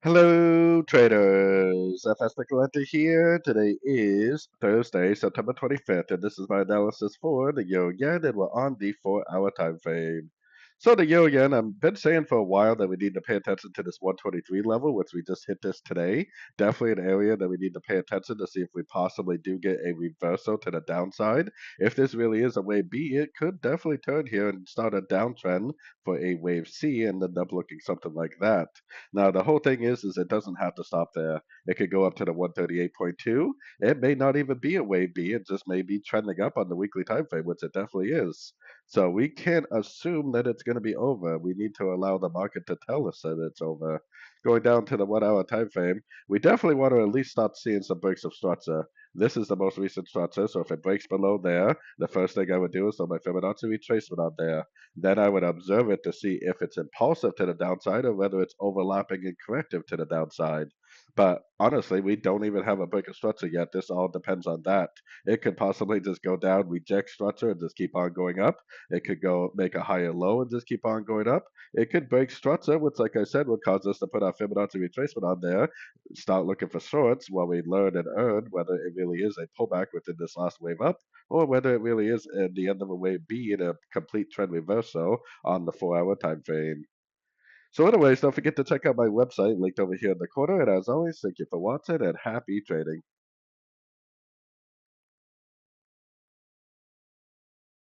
Hello, traders. FX Pip Collector here. Today is Thursday, September 25th, and this is my analysis for the Euro Yen, and we're on the 4-hour time frame. So the Euro Yen, I've been saying for a while that we need to pay attention to this 123 level, which we just hit this today. Definitely an area that we need to pay attention to see if we possibly do get a reversal to the downside. If this really is a wave B, it could definitely turn here and start a downtrend for a wave C and end up looking something like that. Now, the whole thing is it doesn't have to stop there. It could go up to the 138.2. It may not even be a wave B. It just may be trending up on the weekly time frame, which it definitely is. So we can't assume that it's going to be over. We need to allow the market to tell us that it's over. Going down to the 1 hour time frame, we definitely want to at least start seeing some breaks of structure. This is the most recent structure, so if it breaks below there, the first thing I would do is do my Fibonacci retracement on there. Then I would observe it to see if it's impulsive to the downside or whether it's overlapping and corrective to the downside. But honestly, we don't even have a break of structure yet. This all depends on that. It could possibly just go down, reject structure, and just keep on going up. It could go make a higher low and just keep on going up. It could break structure, which, like I said, would cause us to put our Fibonacci retracement on there, start looking for shorts while we learn and earn whether it really is a pullback within this last wave up or whether it really is at the end of a wave B in a complete trend reversal on the 4 hour time frame. So anyways, don't forget to check out my website linked over here in the corner. And as always, thank you for watching and happy trading.